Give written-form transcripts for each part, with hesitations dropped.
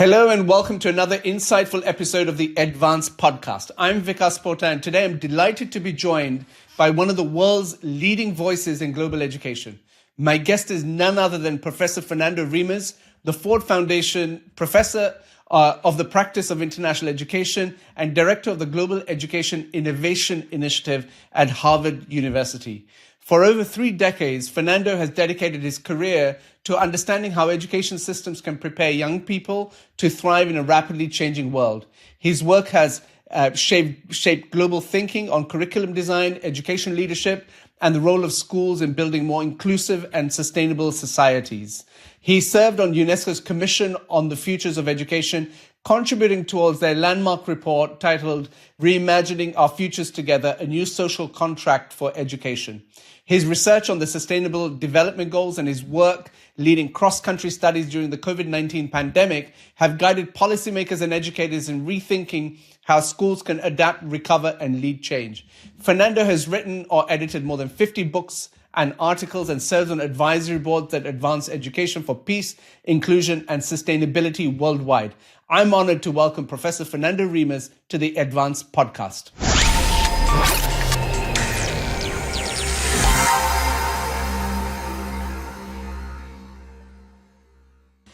Hello and welcome to another insightful episode of the Advanced Podcast. I'm Vikas Porta and today I'm delighted to be joined by one of the world's leading voices in global education. My guest is none other than Professor Fernando Reimers, the Ford Foundation Professor of the Practice of International Education and Director of the Global Education Innovation Initiative at Harvard University. For over 3 decades, Fernando has dedicated his career to understanding how education systems can prepare young people to thrive in a rapidly changing world. His work has shaped global thinking on curriculum design, education leadership, and the role of schools in building more inclusive and sustainable societies. He served on UNESCO's Commission on the Futures of Education, contributing towards their landmark report titled Reimagining Our Futures Together, a New Social Contract for Education. His research on the Sustainable Development Goals and his work leading cross-country studies during the COVID-19 pandemic have guided policymakers and educators in rethinking how schools can adapt, recover, and lead change. Fernando has written or edited more than 50 books and articles and serves on advisory boards that advance education for peace, inclusion, and sustainability worldwide. I'm honored to welcome Professor Fernando Reimers to the Advanced Podcast.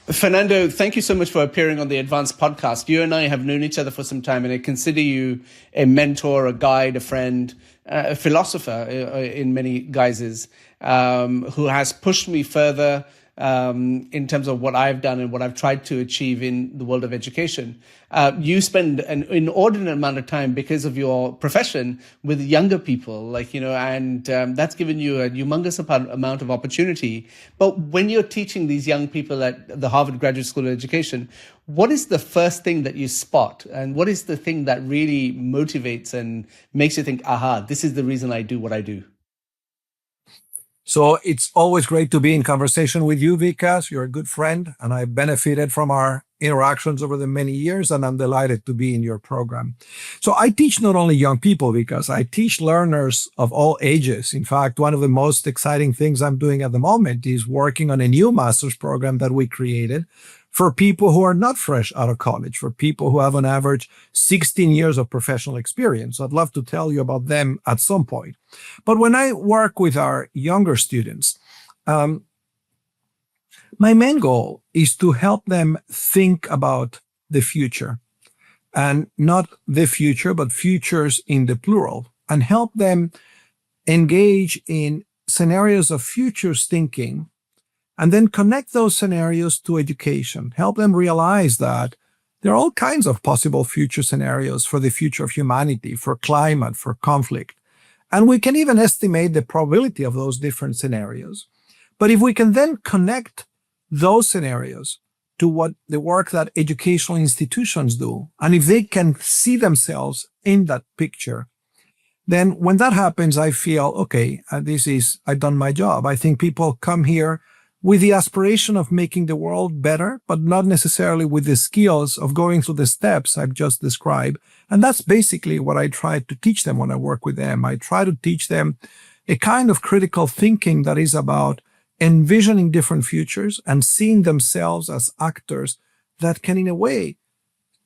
Fernando, thank you so much for appearing on the Advanced Podcast. You and I have known each other for some time, and I consider you a mentor, a guide, a friend, a philosopher in many guises, who has pushed me further in terms of what I've done and what I've tried to achieve in the world of education. You spend an inordinate amount of time because of your profession with younger people, and that's given you a humongous amount of opportunity. But when you're teaching these young people at the Harvard Graduate School of Education, what is the first thing that you spot? And what is the thing that really motivates and makes you think, aha, this is the reason I do what I do? So it's always great to be in conversation with you, Vikas. You're a good friend, and I benefited from our interactions over the many years, and I'm delighted to be in your program. So I teach not only young people, Vikas, I teach learners of all ages. In fact, one of the most exciting things I'm doing at the moment is working on a new master's program that we created for people who are not fresh out of college, for people who have on average 16 years of professional experience. I'd love to tell you about them at some point. But when I work with our younger students, my main goal is to help them think about the future, and not the future, but futures in the plural, and help them engage in scenarios of futures thinking, and then connect those scenarios to education. Help them realize that there are all kinds of possible future scenarios for the future of humanity, for climate, for conflict. And we can even estimate the probability of those different scenarios. But if we can then connect those scenarios to what the work that educational institutions do, and if they can see themselves in that picture, then when that happens, I feel, okay, I've done my job. I think people come here with the aspiration of making the world better, but not necessarily with the skills of going through the steps I've just described. And that's basically what I try to teach them when I work with them. I try to teach them a kind of critical thinking that is about envisioning different futures and seeing themselves as actors that can, in a way,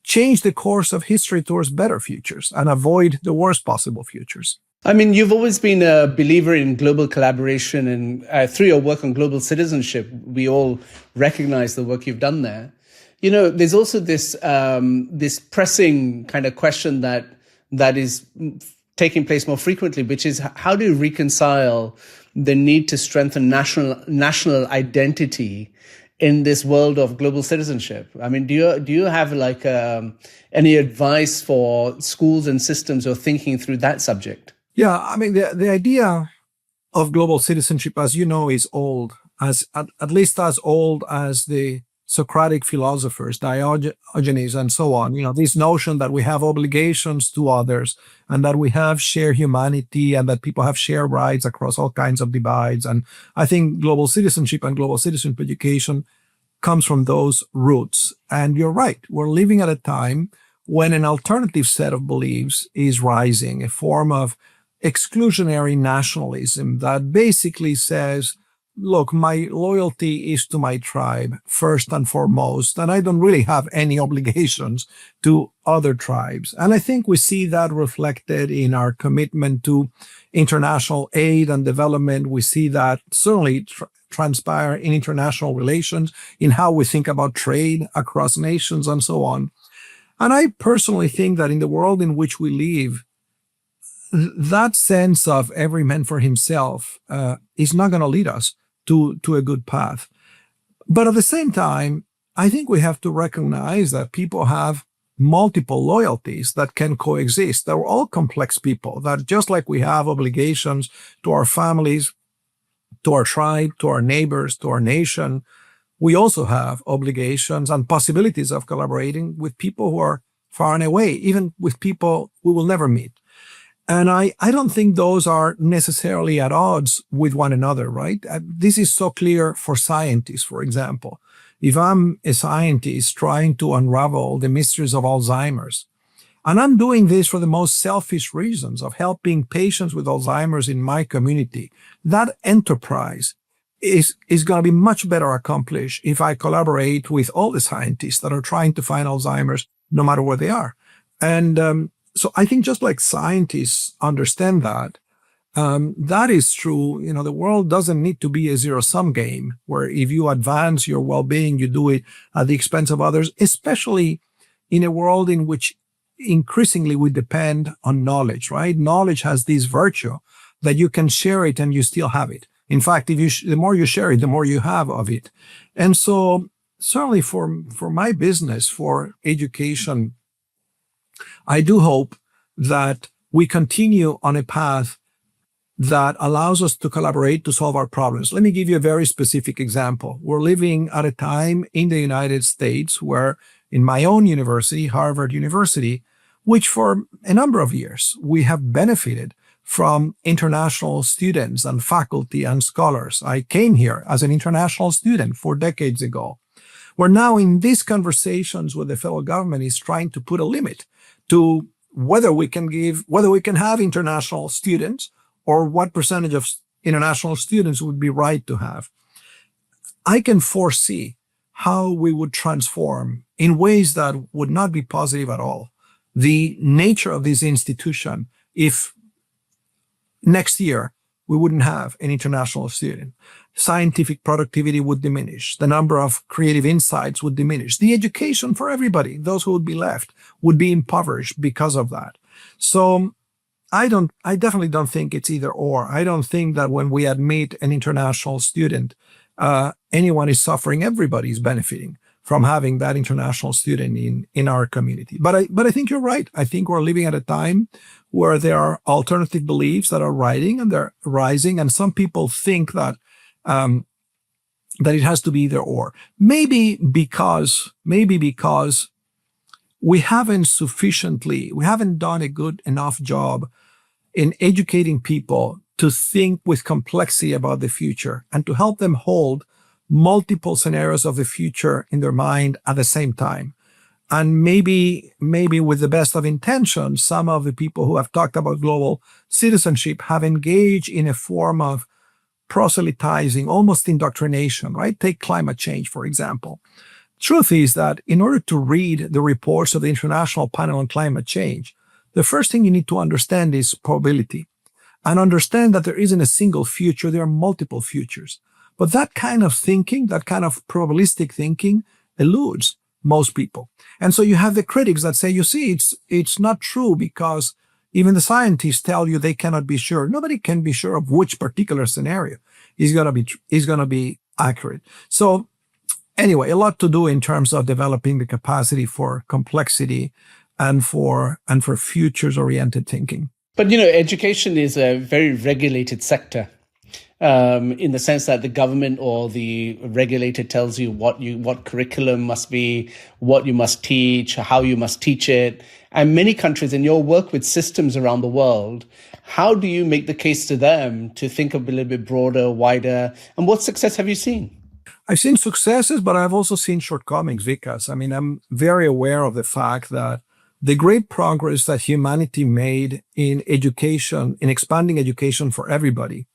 change the course of history towards better futures and avoid the worst possible futures. I mean, you've always been a believer in global collaboration, and through your work on global citizenship, we all recognize the work you've done there. You know, there's also this pressing kind of question that is taking place more frequently, which is how do you reconcile the need to strengthen national identity in this world of global citizenship? I mean, do you have any advice for schools and systems who are thinking through that subject? Yeah, I mean, the idea of global citizenship, as you know, is old, at least as old as the Socratic philosophers, Diogenes and so on. You know, this notion that we have obligations to others and that we have shared humanity and that people have shared rights across all kinds of divides. And I think global citizenship and global citizenship education comes from those roots. And you're right, we're living at a time when an alternative set of beliefs is rising, a form of exclusionary nationalism that basically says look, my loyalty is to my tribe first and foremost, and I don't really have any obligations to other tribes. And I think we see that reflected in our commitment to international aid and development. We see that certainly transpire in international relations, in how we think about trade across nations and so on. And I personally think that in the world in which we live, that sense of every man for himself is not going to lead us to a good path. But at the same time, I think we have to recognize that people have multiple loyalties that can coexist. They're all complex people, that just like we have obligations to our families, to our tribe, to our neighbors, to our nation, we also have obligations and possibilities of collaborating with people who are far and away, even with people we will never meet. And I don't think those are necessarily at odds with one another, right? This is so clear for scientists, for example. If I'm a scientist trying to unravel the mysteries of Alzheimer's, and I'm doing this for the most selfish reasons of helping patients with Alzheimer's in my community, that enterprise is going to be much better accomplished if I collaborate with all the scientists that are trying to find Alzheimer's, no matter where they are. And so I think just like scientists understand that, that is true. You know, the world doesn't need to be a zero-sum game where if you advance your well-being, you do it at the expense of others, especially in a world in which increasingly we depend on knowledge, right? Knowledge has this virtue that you can share it and you still have it. In fact, if the more you share it, the more you have of it. And so certainly for my business, for education, I do hope that we continue on a path that allows us to collaborate to solve our problems. Let me give you a very specific example. We're living at a time in the United States where in my own university, Harvard University, which for a number of years, we have benefited from international students and faculty and scholars. I came here as an international student 4 decades ago. We're now in these conversations with the federal government is trying to put a limit to whether we can have international students or what percentage of international students would be right to have. I can foresee how we would transform in ways that would not be positive at all the nature of this institution if next year we wouldn't have an international student. Scientific productivity would diminish. The number of creative insights would diminish. The education for everybody, those who would be left, would be impoverished because of that. So I definitely don't think it's either or. I don't think that when we admit an international student, anyone is suffering. Everybody is benefiting from having that international student in our community. But I think you're right. I think we're living at a time where there are alternative beliefs that are rising, and some people think that it has to be either or. Maybe because we haven't done a good enough job in educating people to think with complexity about the future and to help them hold multiple scenarios of the future in their mind at the same time. And maybe with the best of intentions, some of the people who have talked about global citizenship have engaged in a form of proselytizing, almost indoctrination, right? Take climate change, for example. Truth is that in order to read the reports of the International Panel on Climate Change, the first thing you need to understand is probability and understand that there isn't a single future, there are multiple futures. But that kind of thinking, that kind of probabilistic thinking eludes most people. And so you have the critics that say, you see, it's not true because even the scientists tell you they cannot be sure. Nobody can be sure of which particular scenario is going to be accurate. So anyway, a lot to do in terms of developing the capacity for complexity and for futures-oriented thinking. But, education is a very regulated sector. In the sense that the government or the regulator tells you what curriculum must be, what you must teach, how you must teach it. And many countries in your work with systems around the world, how do you make the case to them to think a little bit broader, wider? And what success have you seen? I've seen successes, but I've also seen shortcomings, Vikas. I mean, I'm very aware of the fact that the great progress that humanity made in education, in expanding education for everybody,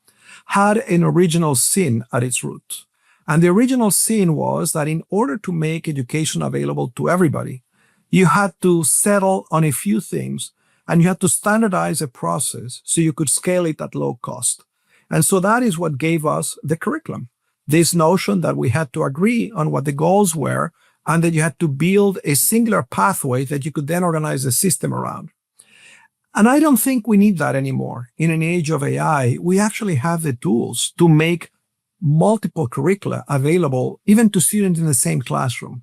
had an original sin at its root. And the original sin was that in order to make education available to everybody, you had to settle on a few things and you had to standardize a process so you could scale it at low cost. And so that is what gave us the curriculum. This notion that we had to agree on what the goals were and that you had to build a singular pathway that you could then organize the system around. And I don't think we need that anymore. In an age of AI, we actually have the tools to make multiple curricula available even to students in the same classroom.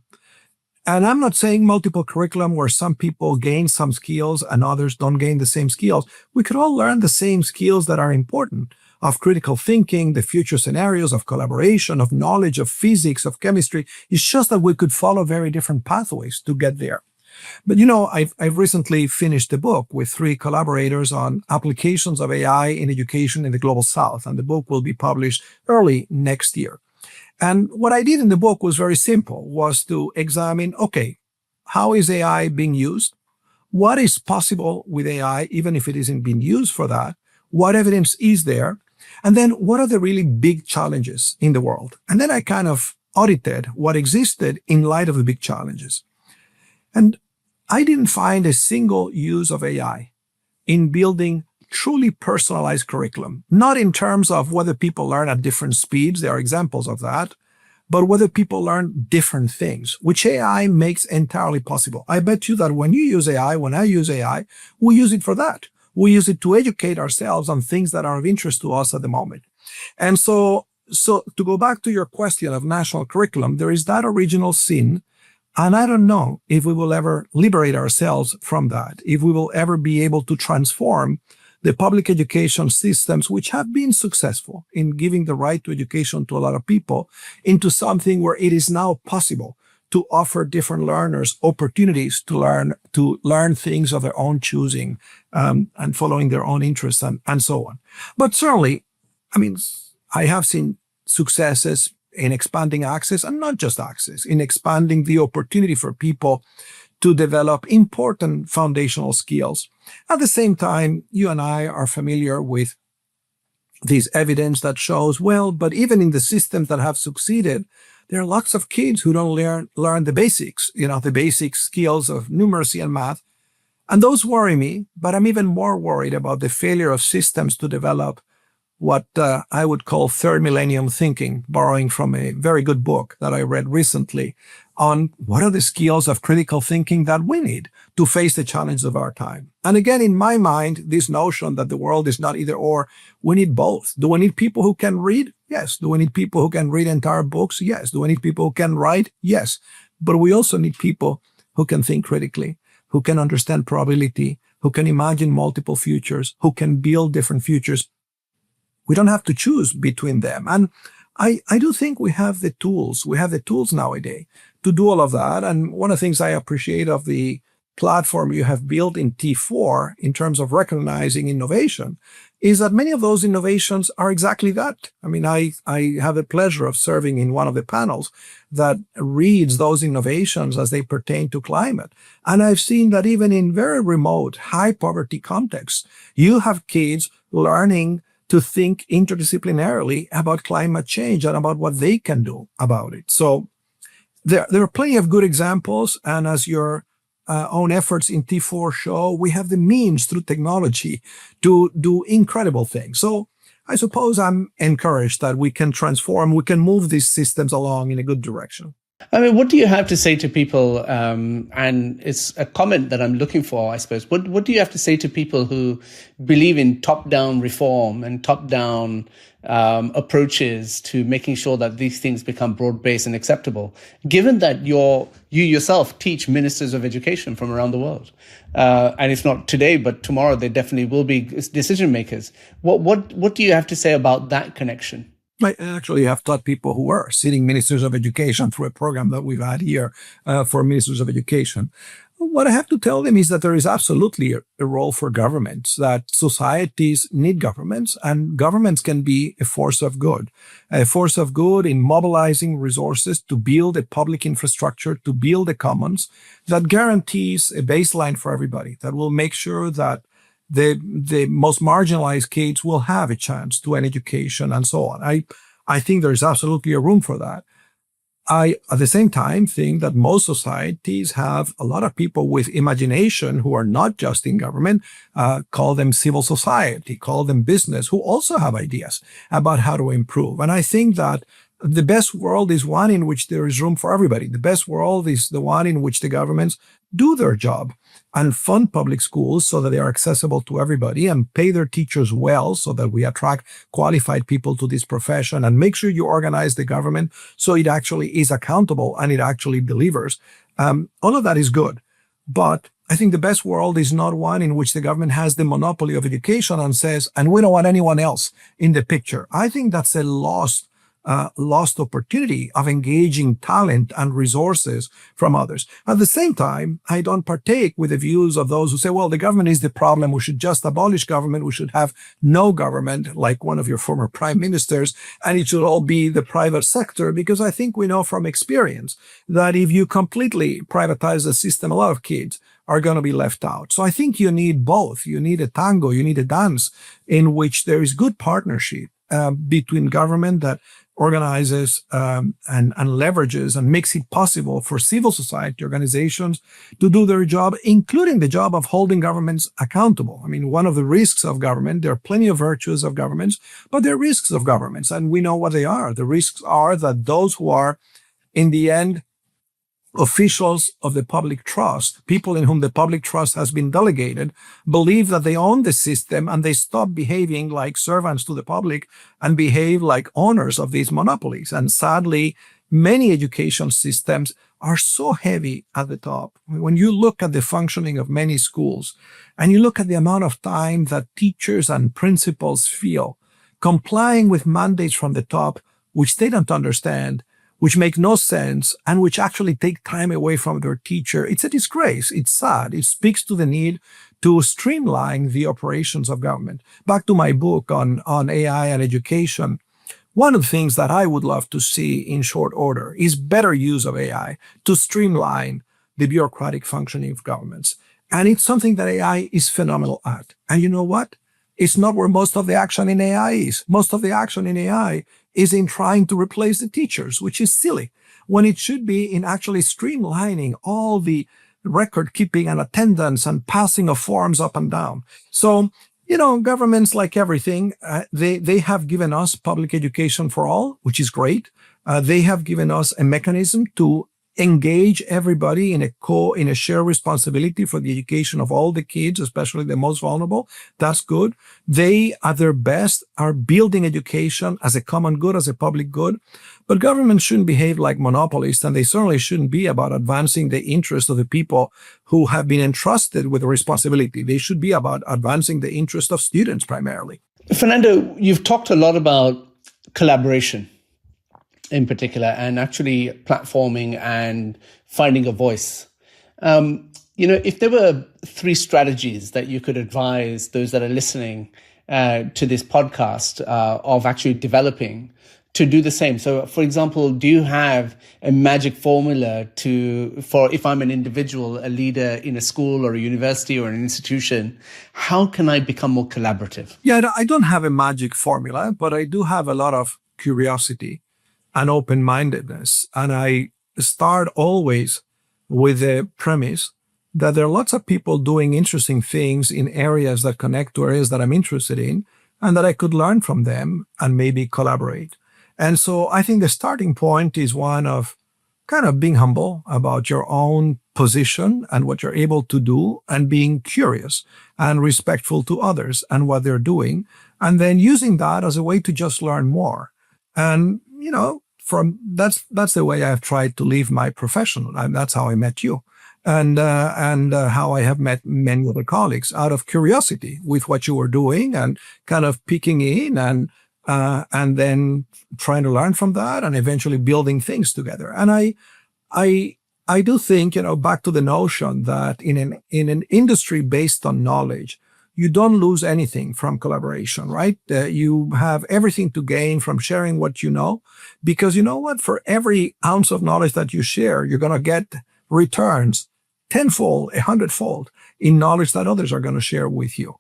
And I'm not saying multiple curriculum where some people gain some skills and others don't gain the same skills. We could all learn the same skills that are important of critical thinking, the future scenarios, of collaboration, of knowledge, of physics, of chemistry. It's just that we could follow very different pathways to get there. But I've recently finished a book with 3 collaborators on applications of AI in education in the Global South, and the book will be published early next year. And what I did in the book was very simple, was to examine, okay, how is AI being used? What is possible with AI, even if it isn't being used for that? What evidence is there? And then what are the really big challenges in the world? And then I kind of audited what existed in light of the big challenges. And I didn't find a single use of AI in building truly personalized curriculum, not in terms of whether people learn at different speeds, there are examples of that, but whether people learn different things, which AI makes entirely possible. I bet you that when you use AI, when I use AI, we use it for that. We use it to educate ourselves on things that are of interest to us at the moment. And so to go back to your question of national curriculum, there is that original sin. And I don't know if we will ever liberate ourselves from that, if we will ever be able to transform the public education systems, which have been successful in giving the right to education to a lot of people, into something where it is now possible to offer different learners opportunities to learn things of their own choosing, and following their own interests and so on. But certainly, I have seen successes in expanding access, and not just access, in expanding the opportunity for people to develop important foundational skills. At the same time, you and I are familiar with this evidence that shows, but even in the systems that have succeeded, there are lots of kids who don't learn the basics, the basic skills of numeracy and math. And those worry me, but I'm even more worried about the failure of systems to develop what I would call third millennium thinking, borrowing from a very good book that I read recently on what are the skills of critical thinking that we need to face the challenges of our time. And again, in my mind, this notion that the world is not either or, we need both. Do we need people who can read? Yes. Do we need people who can read entire books? Yes. Do we need people who can write? Yes. But we also need people who can think critically, who can understand probability, who can imagine multiple futures, who can build different futures. We don't have to choose between them. And I do think we have the tools. We have the tools nowadays to do all of that. And one of the things I appreciate of the platform you have built in T4 in terms of recognizing innovation is that many of those innovations are exactly that. I have the pleasure of serving in one of the panels that reads those innovations as they pertain to climate. And I've seen that even in very remote, high poverty contexts, you have kids learning to think interdisciplinarily about climate change and about what they can do about it. So there are plenty of good examples. And as your own efforts in T4 show, we have the means through technology to do incredible things. So I suppose I'm encouraged that we can transform, we can move these systems along in a good direction. What do you have to say to people? And it's a comment that I'm looking for, I suppose. What do you have to say to people who believe in top-down reform and top-down approaches to making sure that these things become broad-based and acceptable, given that you yourself teach ministers of education from around the world? And if not today, but tomorrow, they definitely will be decision makers. What do you have to say about that connection? I actually have taught people who were sitting ministers of education through a program that we've had here for ministers of education. What I have to tell them is that there is absolutely a role for governments, that societies need governments, and governments can be a force of good in mobilizing resources to build a public infrastructure, to build a commons that guarantees a baseline for everybody, that will make sure that the most marginalized kids will have a chance to an education and so on. I think there's absolutely a room for that. I, at the same time, think that most societies have a lot of people with imagination who are not just in government, call them civil society, call them business, who also have ideas about how to improve. And I think that the best world is one in which there is room for everybody. The best world is the one in which the governments do their job and fund public schools so that they are accessible to everybody and pay their teachers well so that we attract qualified people to this profession and make sure you organize the government so it actually is accountable and it actually delivers. All of that is good. But I think the best world is not one in which the government has the monopoly of education and says, and we don't want anyone else in the picture. I think that's a lost opportunity of engaging talent and resources from others. At the same time, I don't partake with the views of those who say, well, the government is the problem. We should just abolish government. We should have no government, like one of your former prime ministers, and it should all be the private sector, because I think we know from experience that if you completely privatize the system, a lot of kids are going to be left out. So I think you need both. You need a tango, you need a dance in which there is good partnership between government that organizes and leverages and makes it possible for civil society organizations to do their job, including the job of holding governments accountable. I mean, one of the risks of government, there are plenty of virtues of governments, but there are risks of governments, and we know what they are. The risks are that those who are, in the end, officials of the public trust, people in whom the public trust has been delegated, believe that they own the system and they stop behaving like servants to the public and behave like owners of these monopolies. And sadly, many education systems are so heavy at the top. When you look at the functioning of many schools and you look at the amount of time that teachers and principals feel complying with mandates from the top, which they don't understand, which make no sense, and which actually take time away from their teacher, it's a disgrace. It's sad. It speaks to the need to streamline the operations of government. Back to my book on AI and education, one of the things that I would love to see in short order is better use of AI to streamline the bureaucratic functioning of governments. And it's something that AI is phenomenal at. And you know what? It's not where most of the action in AI is. Most of the action in AI is in trying to replace the teachers, which is silly, when it should be in actually streamlining all the record keeping and attendance and passing of forms up and down. So, governments, like everything, they have given us public education for all, which is great. They have given us a mechanism to engage everybody in a shared responsibility for the education of all the kids, especially the most vulnerable. That's good. They, at their best, are building education as a common good, as a public good. But governments shouldn't behave like monopolists, and they certainly shouldn't be about advancing the interests of the people who have been entrusted with the responsibility. They should be about advancing the interest of students primarily. Fernando, you've talked a lot about collaboration in particular, and actually platforming and finding a voice. If there were 3 strategies that you could advise those that are listening to this podcast of actually developing to do the same. So, for example, do you have a magic formula for if I'm an individual, a leader in a school or a university or an institution, how can I become more collaborative? Yeah, I don't have a magic formula, but I do have a lot of curiosity and open-mindedness. And I start always with the premise that there are lots of people doing interesting things in areas that connect to areas that I'm interested in, and that I could learn from them and maybe collaborate. And so I think the starting point is one of kind of being humble about your own position and what you're able to do, and being curious and respectful to others and what they're doing, and then using that as a way to just learn more. And, that's the way I've tried to live my profession. And that's how I met you, and how I have met many other colleagues, out of curiosity with what you were doing and kind of peeking in and then trying to learn from that and eventually building things together. And I do think, back to the notion that in an industry based on knowledge, you don't lose anything from collaboration, right? You have everything to gain from sharing what you know, because you know what? For every ounce of knowledge that you share, you're going to get returns tenfold, 100-fold in knowledge that others are going to share with you.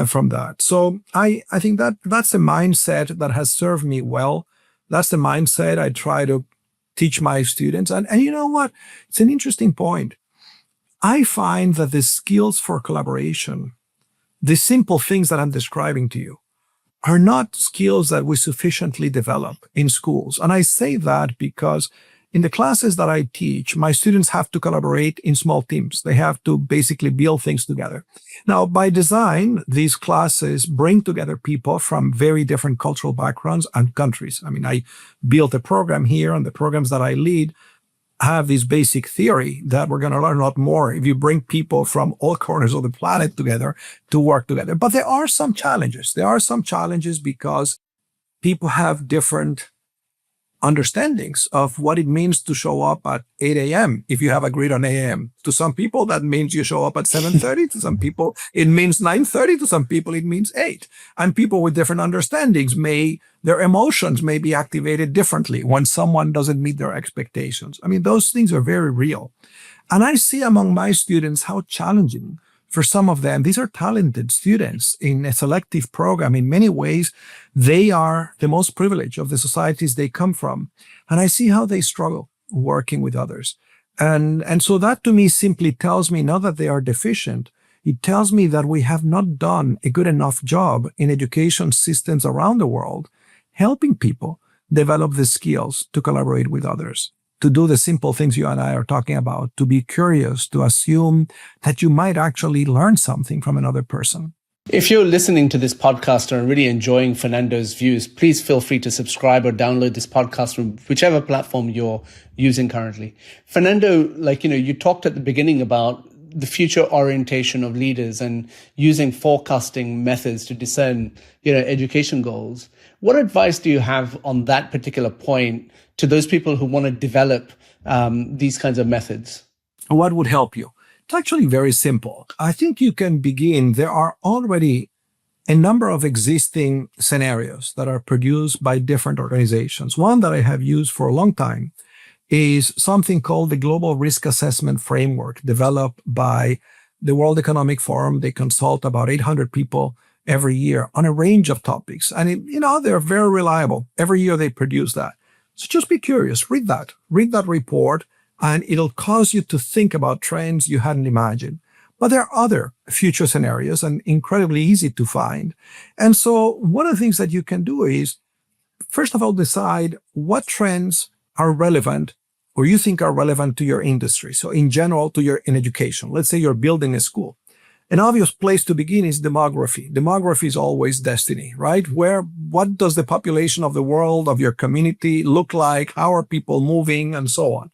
from that. So I think that's the mindset that has served me well. That's the mindset I try to teach my students. And you know what? It's an interesting point. I find that the skills for collaboration, the simple things that I'm describing to you, are not skills that we sufficiently develop in schools. And I say that because in the classes that I teach, my students have to collaborate in small teams. They have to basically build things together. Now, by design, these classes bring together people from very different cultural backgrounds and countries. I mean, I built a program here, and the programs that I lead have this basic theory that we're going to learn a lot more if you bring people from all corners of the planet together to work together. But there are some challenges. There are some challenges because people have different understandings of what it means to show up at 8 a.m. if you have agreed on a.m. To some people, that means you show up at 7:30. To some people, it means 9:30. To some people, it means 8. And people with different understandings their emotions may be activated differently when someone doesn't meet their expectations. I mean, those things are very real. And I see among my students how challenging for some of them, these are talented students in a selective program. In many ways, they are the most privileged of the societies they come from. And I see how they struggle working with others. And so that to me simply tells me not that they are deficient. It tells me that we have not done a good enough job in education systems around the world, helping people develop the skills to collaborate with others, to do the simple things you and I are talking about, to be curious, to assume that you might actually learn something from another person. If you're listening to this podcast and are really enjoying Fernando's views, please feel free to subscribe or download this podcast from whichever platform you're using currently. Fernando, you talked at the beginning about the future orientation of leaders and using forecasting methods to discern, education goals. What advice do you have on that particular point to those people who want to develop these kinds of methods? What would help you? It's actually very simple. I think you can begin. There are already a number of existing scenarios that are produced by different organizations. One that I have used for a long time is something called the Global Risk Assessment Framework, developed by the World Economic Forum. They consult about 800 people every year on a range of topics. And, they're very reliable. Every year they produce that. So just be curious, read that report, and it'll cause you to think about trends you hadn't imagined. But there are other future scenarios and incredibly easy to find. And so one of the things that you can do is, first of all, decide what trends are relevant or you think are relevant to your industry. So in general, in education, let's say you're building a school. An obvious place to begin is demography. Demography is always destiny, right? What does the population of the world, of your community look like? How are people moving, and so on?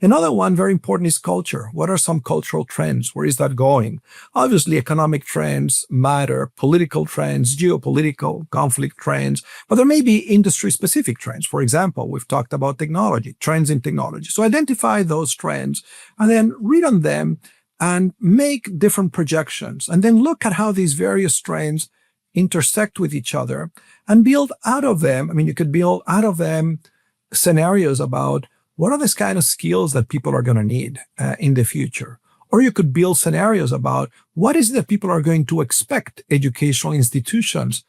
Another one, very important, is culture. What are some cultural trends? Where is that going? Obviously, economic trends matter, political trends, geopolitical conflict trends, but there may be industry-specific trends. For example, we've talked about technology, trends in technology. So identify those trends and then read on them and make different projections, and then look at how these various trends intersect with each other and build out of them. I mean, you could build out of them scenarios about what are the kind of skills that people are going to need in the future. Or you could build scenarios about what is it that people are going to expect educational institutions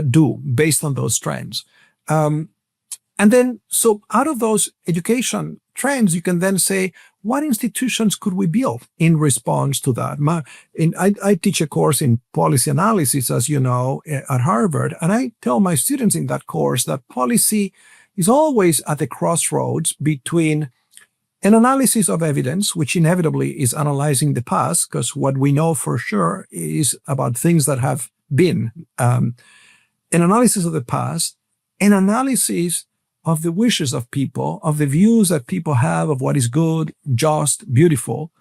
do based on those trends. And then, so out of those education trends, you can then say, what institutions could we build in response to that? I teach a course in policy analysis, as you know, at Harvard, and I tell my students in that course that policy is always at the crossroads between an analysis of evidence, which inevitably is analyzing the past, because what we know for sure is about things that have been, an analysis of the past, an analysis of the wishes of people, of the views that people have of what is good, just, beautiful,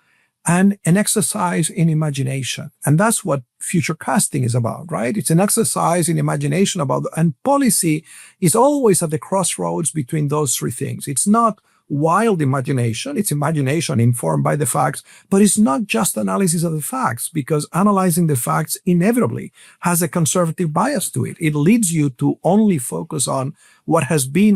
and an exercise in imagination. And that's what future casting is about, right? It's an exercise in imagination and policy is always at the crossroads between those three things. It's not wild imagination. It's imagination informed by the facts, but it's not just analysis of the facts, because analyzing the facts inevitably has a conservative bias to it. It leads you to only focus on what has been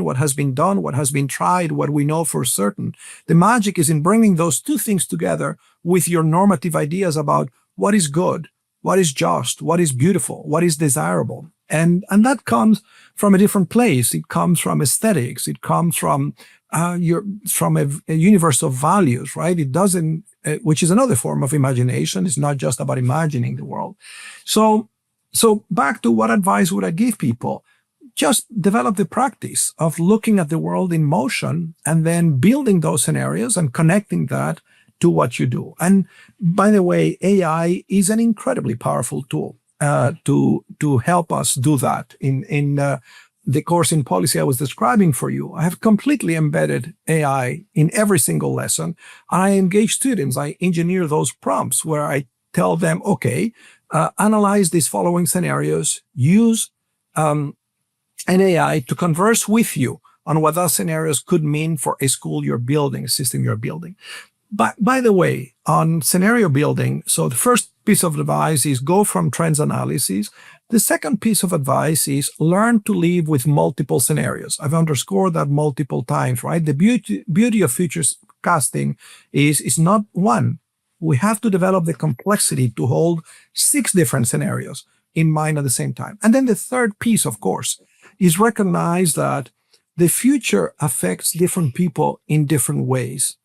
done, what has been tried, what we know for certain. The magic is in bringing those two things together with your normative ideas about what is good, what is just, what is beautiful, what is desirable. And that comes from a different place. It comes from aesthetics. It comes from a universe of values, right? It doesn't, which is another form of imagination. It's not just about imagining the world. So back to what advice would I give people? Just develop the practice of looking at the world in motion and then building those scenarios and connecting that to what you do. And by the way, AI is an incredibly powerful tool to help us do that. In the course in policy I was describing for you, I have completely embedded AI in every single lesson. I engage students. I engineer those prompts where I tell them, okay, analyze these following scenarios, use an AI to converse with you on what those scenarios could mean for a school you're building, a system you're building. But by the way, on scenario building, so the first piece of advice is go from trends analysis. The second piece of advice is learn to live with multiple scenarios. I've underscored that multiple times, right? The beauty of futures casting is not one. We have to develop the complexity to hold 6 different scenarios in mind at the same time. And then the third piece, of course, is recognize that the future affects different people in different ways.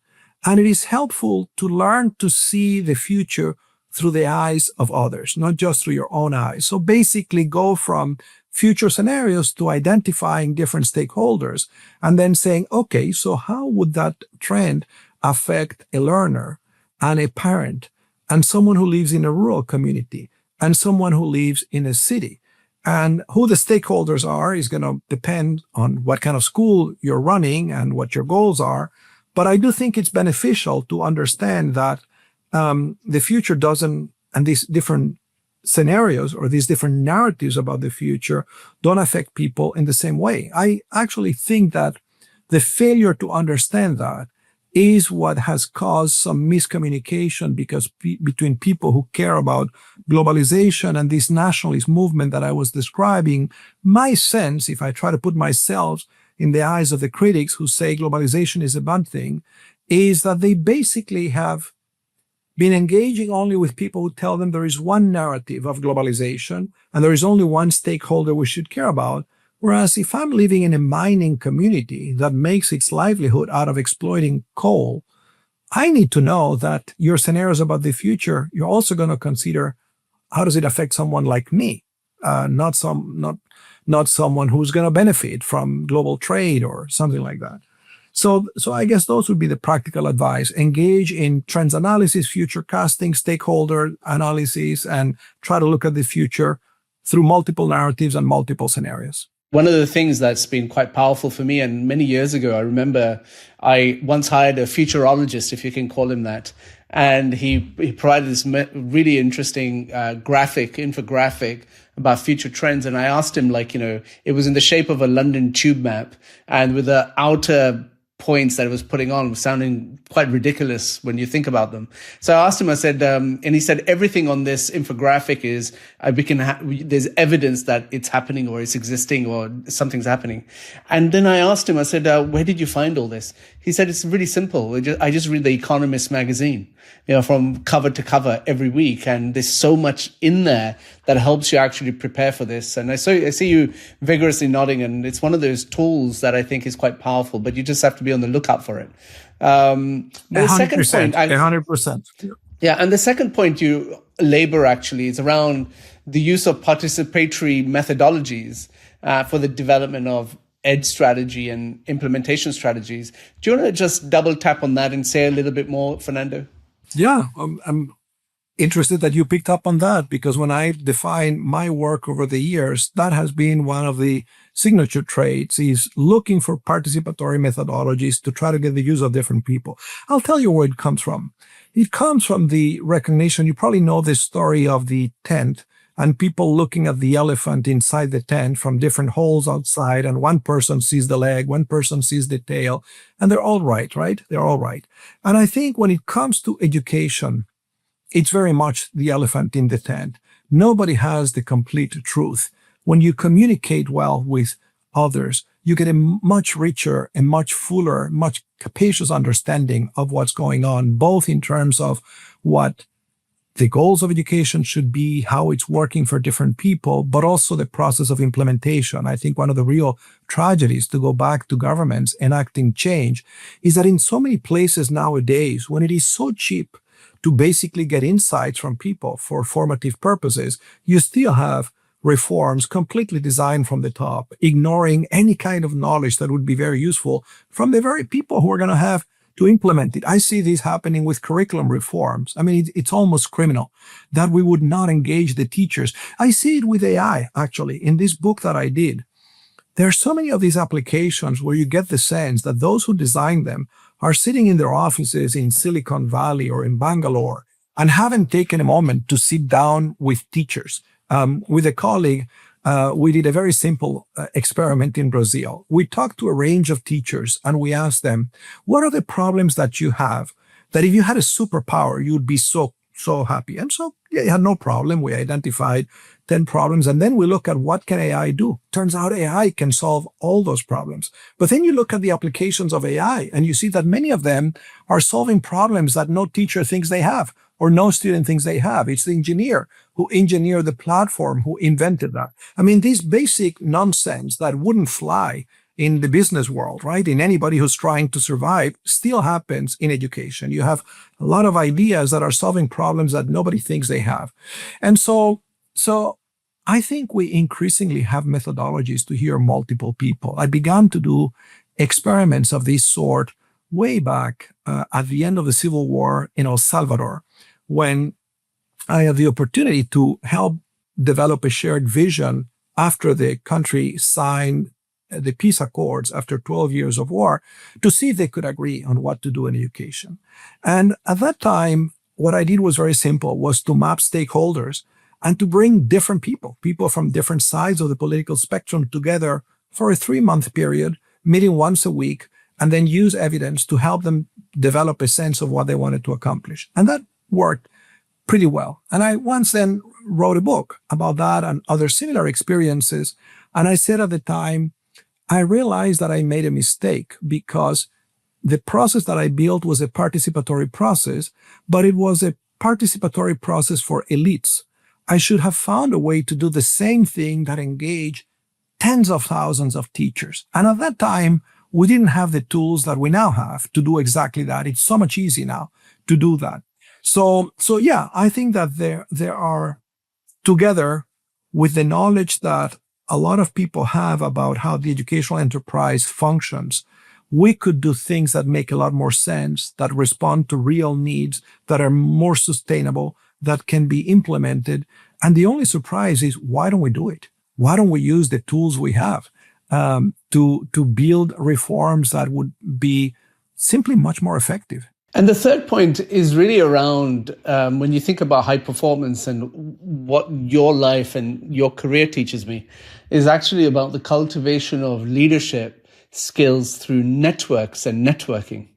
And it is helpful to learn to see the future through the eyes of others, not just through your own eyes. So basically go from future scenarios to identifying different stakeholders and then saying, okay, so how would that trend affect a learner and a parent and someone who lives in a rural community and someone who lives in a city? And who the stakeholders are is going to depend on what kind of school you're running and what your goals are. But I do think it's beneficial to understand that the future doesn't, and these different scenarios or these different narratives about the future don't affect people in the same way. I actually think that the failure to understand that is what has caused some miscommunication because between people who care about globalization and this nationalist movement that I was describing. My sense, if I try to put myself in the eyes of the critics who say globalization is a bad thing, is that they basically have been engaging only with people who tell them there is one narrative of globalization and there is only one stakeholder we should care about. Whereas if I'm living in a mining community that makes its livelihood out of exploiting coal, I need to know that your scenarios about the future, you're also going to consider how does it affect someone like me, not someone who's going to benefit from global trade or something like that. So I guess those would be the practical advice. Engage in trends analysis, future casting, stakeholder analysis, and try to look at the future through multiple narratives and multiple scenarios. One of the things that's been quite powerful for me, and many years ago, I remember I once hired a futurologist, if you can call him that, and he provided this really interesting infographic about future trends. And I asked him, it was in the shape of a London tube map, and with the outer points that it was putting on was sounding quite ridiculous when you think about them. So I asked him, I said, and he said, everything on this infographic is, there's evidence that it's happening or it's existing or something's happening. And then I asked him, I said, where did you find all this? He said, it's really simple. I just read The Economist magazine, from cover to cover every week. And there's so much in there that helps you actually prepare for this. And I see you vigorously nodding, and it's one of those tools that I think is quite powerful, but you just have to be on the lookout for it. The second point, 100%. Yeah, and the second point you labor actually is around the use of participatory methodologies for the development of ed strategy and implementation strategies. Do you want to just double tap on that and say a little bit more, Fernando? Yeah, I'm interested that you picked up on that, because when I define my work over the years, that has been one of the signature traits, is looking for participatory methodologies to try to get the use of different people. I'll tell you where it comes from. It comes from the recognition. You probably know the story of the tent and people looking at the elephant inside the tent from different holes outside, and one person sees the leg, one person sees the tail, and they're all right? They're all right. And I think when it comes to education, it's very much the elephant in the tent. Nobody has the complete truth. When you communicate well with others, you get a much richer, a much fuller, much capacious understanding of what's going on, both in terms of what the goals of education should be how it's working for different people, but also the process of implementation. I think one of the real tragedies, to go back to governments enacting change, is that in so many places nowadays, when it is so cheap to basically get insights from people for formative purposes, you still have reforms completely designed from the top, ignoring any kind of knowledge that would be very useful from the very people who are going to have to implement it. I see this happening with curriculum reforms. I mean, it's almost criminal that we would not engage the teachers. I see it with AI, actually. In this book that I did, there are so many of these applications where you get the sense that those who designed them are sitting in their offices in Silicon Valley or in Bangalore and haven't taken a moment to sit down with teachers. With a colleague, we did a very simple experiment in Brazil. We talked to a range of teachers and we asked them, what are the problems that you have that if you had a superpower, you'd be so happy? And so yeah, you had no problem. We identified 10 problems. And then we look at what can AI do? Turns out AI can solve all those problems. But then you look at the applications of AI and you see that many of them are solving problems that no teacher thinks they have or no student thinks they have. It's the engineer who engineered the platform who invented that. I mean, this basic nonsense that wouldn't fly in the business world, right? In anybody who's trying to survive, still happens in education. You have a lot of ideas that are solving problems that nobody thinks they have. And so I think we increasingly have methodologies to hear multiple people. I began to do experiments of this sort way back at the end of the Civil War in El Salvador, when I had the opportunity to help develop a shared vision after the country signed the peace accords after 12 years of war, to see if they could agree on what to do in education. And at that time, what I did was very simple, was to map stakeholders and to bring different people from different sides of the political spectrum together for a 3-month period, meeting once a week, and then use evidence to help them develop a sense of what they wanted to accomplish. And that worked pretty well. And I once then wrote a book about that and other similar experiences. And I said at the time, I realized that I made a mistake because the process that I built was a participatory process, but it was a participatory process for elites. I should have found a way to do the same thing that engaged tens of thousands of teachers. And at that time, we didn't have the tools that we now have to do exactly that. It's so much easier now to do that. So yeah, I think that there are, together with the knowledge that a lot of people have about how the educational enterprise functions, we could do things that make a lot more sense, that respond to real needs, that are more sustainable, that can be implemented. And the only surprise is, why don't we do it? Why don't we use the tools we have to build reforms that would be simply much more effective? And the third point is really around when you think about high performance and what your life and your career teaches me, is actually about the cultivation of leadership skills through networks and networking.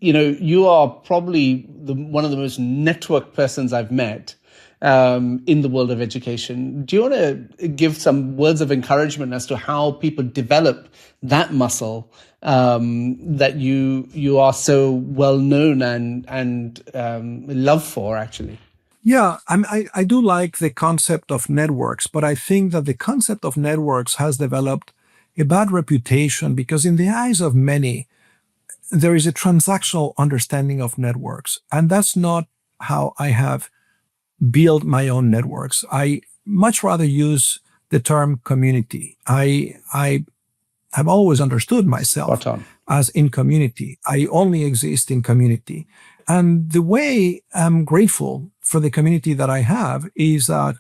You are probably one of the most networked persons I've met in the world of education. Do you want to give some words of encouragement as to how people develop that muscle that you are so well known and love for, actually? Yeah, I do like the concept of networks, but I think that the concept of networks has developed a bad reputation because in the eyes of many, there is a transactional understanding of networks. And that's not how I have built my own networks. I much rather use the term community. I have always understood myself as in community. I only exist in community. And the way I'm grateful for the community that I have is that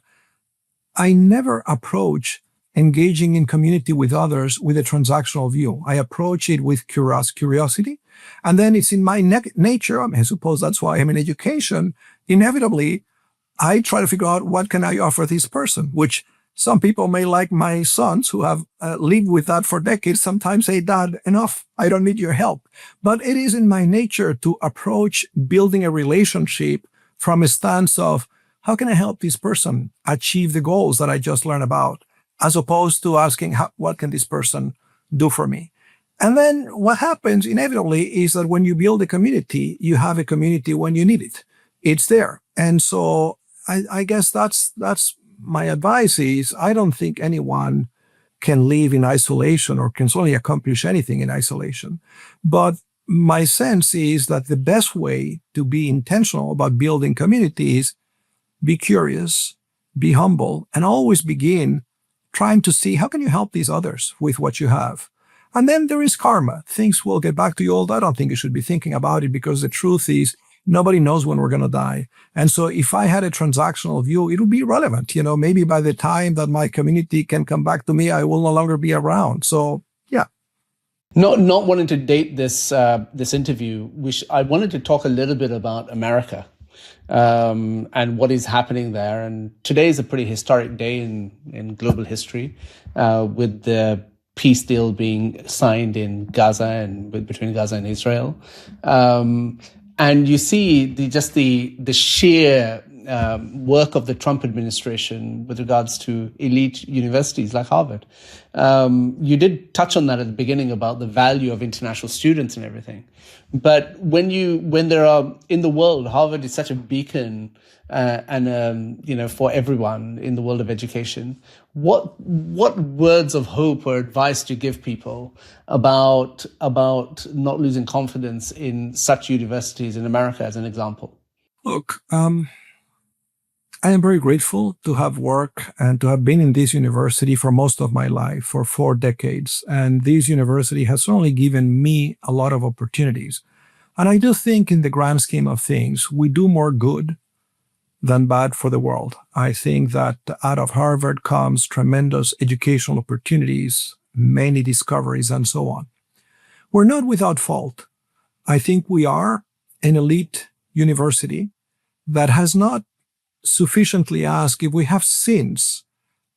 I never approach engaging in community with others with a transactional view. I approach it with curiosity. And then it's in my nature, I suppose that's why I'm in education, inevitably, I try to figure out what can I offer this person, which some people may, like my sons who have lived with that for decades, sometimes say, Dad, enough, I don't need your help. But it is in my nature to approach building a relationship from a stance of, how can I help this person achieve the goals that I just learned about, as opposed to asking, what can this person do for me? And then what happens inevitably is that when you build a community, you have a community when you need it. it's there. And so I guess that's my advice is I don't think anyone can live in isolation or can certainly accomplish anything in isolation. But my sense is that the best way to be intentional about building community is be curious, be humble, and always begin trying to see how can you help these others with what you have. And then there is karma. Things will get back to you old. I don't think you should be thinking about it because the truth is nobody knows when we're going to die. And so if I had a transactional view, it would be irrelevant. Maybe by the time that my community can come back to me, I will no longer be around. So yeah. Not wanting to date this interview, which I wanted to talk a little bit about America and what is happening there. And today is a pretty historic day in global history with the peace deal being signed in Gaza and between Gaza and Israel. And you see the sheer work of the Trump administration with regards to elite universities like Harvard. You did touch on that at the beginning about the value of international students and everything. But when there are in the world, Harvard is such a beacon and for everyone in the world of education. What words of hope or advice do you give people about not losing confidence in such universities in America, as an example? Look, I am very grateful to have worked and to have been in this university for most of my life, for 4 decades. And this university has certainly given me a lot of opportunities. And I do think in the grand scheme of things, we do more good than bad for the world. I think that out of Harvard comes tremendous educational opportunities, many discoveries, and so on. We're not without fault. I think we are an elite university that has not sufficiently asked if we have sins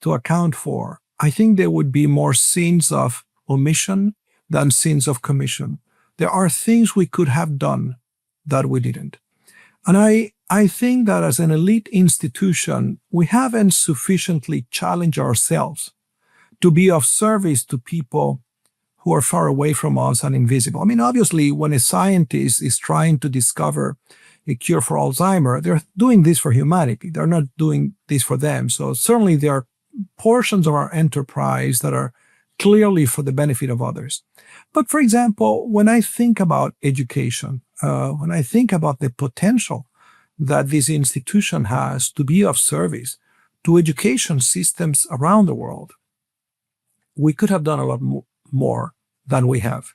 to account for. I think there would be more sins of omission than sins of commission. There are things we could have done that we didn't. And I think that as an elite institution, we haven't sufficiently challenged ourselves to be of service to people who are far away from us and invisible. I mean, obviously, when a scientist is trying to discover a cure for Alzheimer's, they're doing this for humanity. They're not doing this for them. So certainly there are portions of our enterprise that are clearly for the benefit of others. But for example, when I think about education, when I think about the potential that this institution has to be of service to education systems around the world, we could have done a lot more than we have.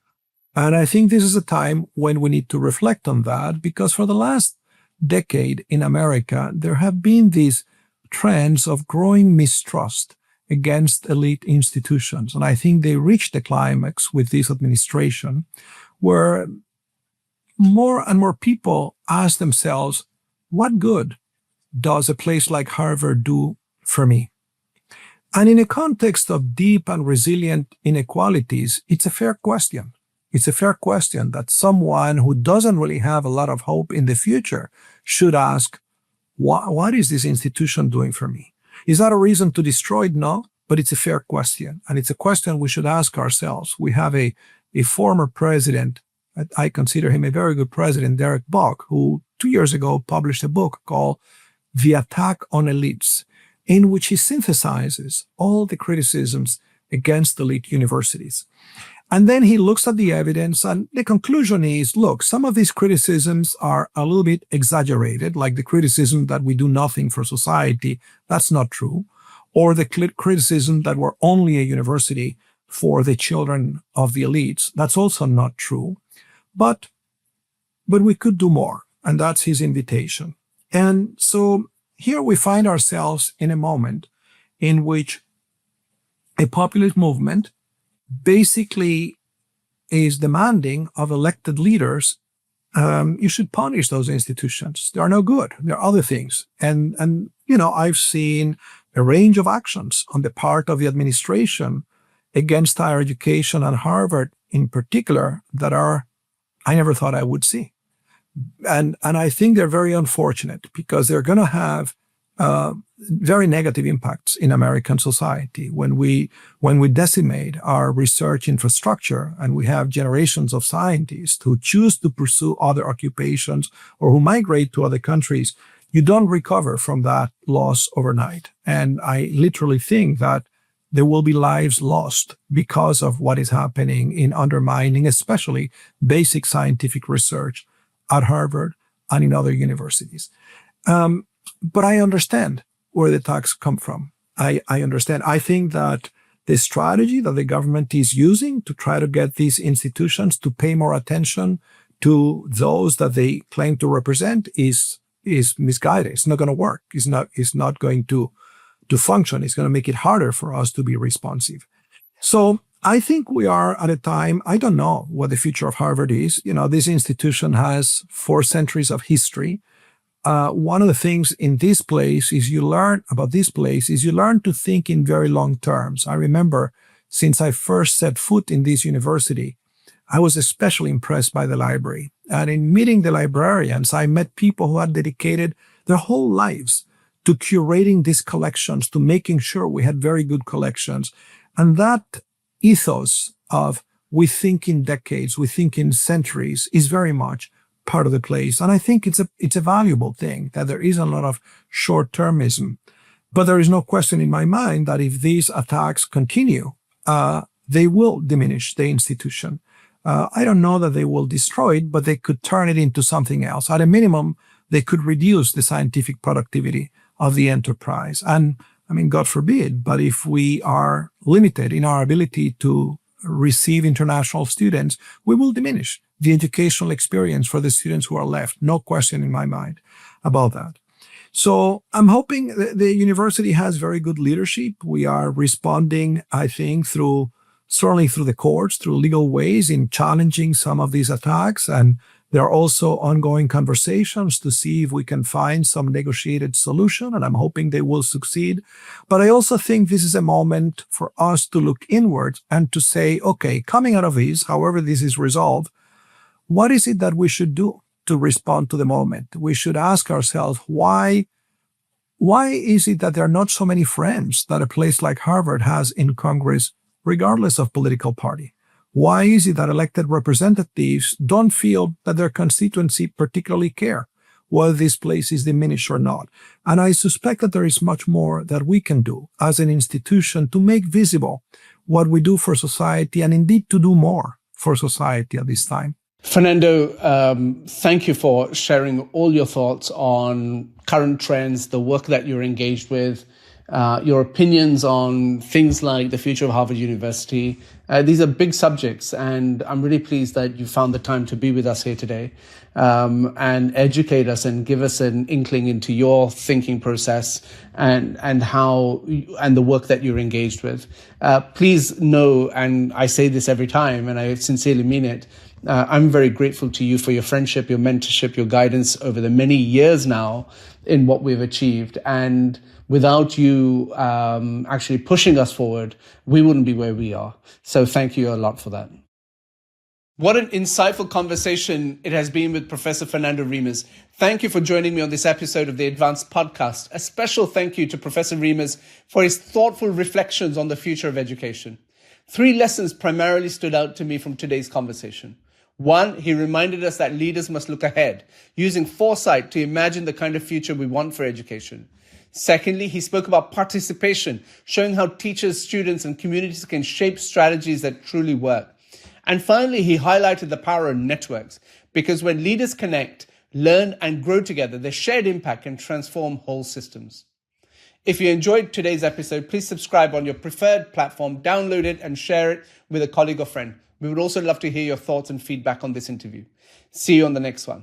And I think this is a time when we need to reflect on that, because for the last decade in America, there have been these trends of growing mistrust against elite institutions. And I think they reached the climax with this administration, where more and more people ask themselves, what good does a place like Harvard do for me? And in a context of deep and resilient inequalities, it's a fair question. It's a fair question that someone who doesn't really have a lot of hope in the future should ask, what is this institution doing for me? Is that a reason to destroy it? No, but it's a fair question. And it's a question we should ask ourselves. We have a former president, I consider him a very good president, Derek Buck, who 2 years ago published a book called The Attack on Elites, in which he synthesizes all the criticisms against elite universities. And then he looks at the evidence, and the conclusion is, look, some of these criticisms are a little bit exaggerated, like the criticism that we do nothing for society. That's not true. Or the criticism that we're only a university for the children of the elites. That's also not true. But we could do more, and that's his invitation. And so here we find ourselves in a moment in which a populist movement basically is demanding of elected leaders, you should punish those institutions. They are no good. There are other things. And I've seen a range of actions on the part of the administration against higher education and Harvard in particular that I never thought I would see. And I think they're very unfortunate because they're going to have very negative impacts in American society when we decimate our research infrastructure and we have generations of scientists who choose to pursue other occupations or who migrate to other countries. You don't recover from that loss overnight. And I literally think that there will be lives lost because of what is happening in undermining, especially basic scientific research at Harvard and in other universities. But I understand where the attacks come from. I understand. I think that the strategy that the government is using to try to get these institutions to pay more attention to those that they claim to represent is misguided. It's not going to work. It's not going to function. It's going to make it harder for us to be responsive. So I think we are at a time, I don't know what the future of Harvard is. This institution has 4 centuries of history. One of the things in this place is you learn to think in very long terms. I remember since I first set foot in this university, I was especially impressed by the library. And in meeting the librarians, I met people who had dedicated their whole lives to curating these collections, to making sure we had very good collections. And that ethos of we think in decades, we think in centuries is very much part of the place. And I think it's a valuable thing that there is a lot of short-termism. But there is no question in my mind that if these attacks continue, they will diminish the institution. I don't know that they will destroy it, but they could turn it into something else. At a minimum, they could reduce the scientific productivity of the enterprise. And I mean, God forbid, but if we are limited in our ability to receive international students, we will diminish the educational experience for the students who are left. No question in my mind about that. So I'm hoping the university has very good leadership. We are responding, I think, certainly through the courts, through legal ways in challenging some of these attacks. And there are also ongoing conversations to see if we can find some negotiated solution, and I'm hoping they will succeed. But I also think this is a moment for us to look inward and to say, okay, coming out of this, however this is resolved, what is it that we should do to respond to the moment? We should ask ourselves, why is it that there are not so many friends that a place like Harvard has in Congress, regardless of political party? Why is it that elected representatives don't feel that their constituency particularly care whether this place is diminished or not? And I suspect that there is much more that we can do as an institution to make visible what we do for society and indeed to do more for society at this time. Fernando, thank you for sharing all your thoughts on current trends, the work that you're engaged with, your opinions on things like the future of Harvard University. These are big subjects, and I'm really pleased that you found the time to be with us here today and educate us and give us an inkling into your thinking process and the work that you're engaged with. Please know, and I say this every time, and I sincerely mean it, I'm very grateful to you for your friendship, your mentorship, your guidance over the many years now in what we've achieved. And without you actually pushing us forward, we wouldn't be where we are. So thank you a lot for that. What an insightful conversation it has been with Professor Fernando Reimers. Thank you for joining me on this episode of the Advanced Podcast. A special thank you to Professor Reimers for his thoughtful reflections on the future of education. 3 lessons primarily stood out to me from today's conversation. 1, he reminded us that leaders must look ahead, using foresight to imagine the kind of future we want for education. Secondly, he spoke about participation, showing how teachers, students, and communities can shape strategies that truly work. And finally, he highlighted the power of networks, because when leaders connect, learn, and grow together, their shared impact can transform whole systems. If you enjoyed today's episode, please subscribe on your preferred platform, download it, and share it with a colleague or friend. We would also love to hear your thoughts and feedback on this interview. See you on the next one.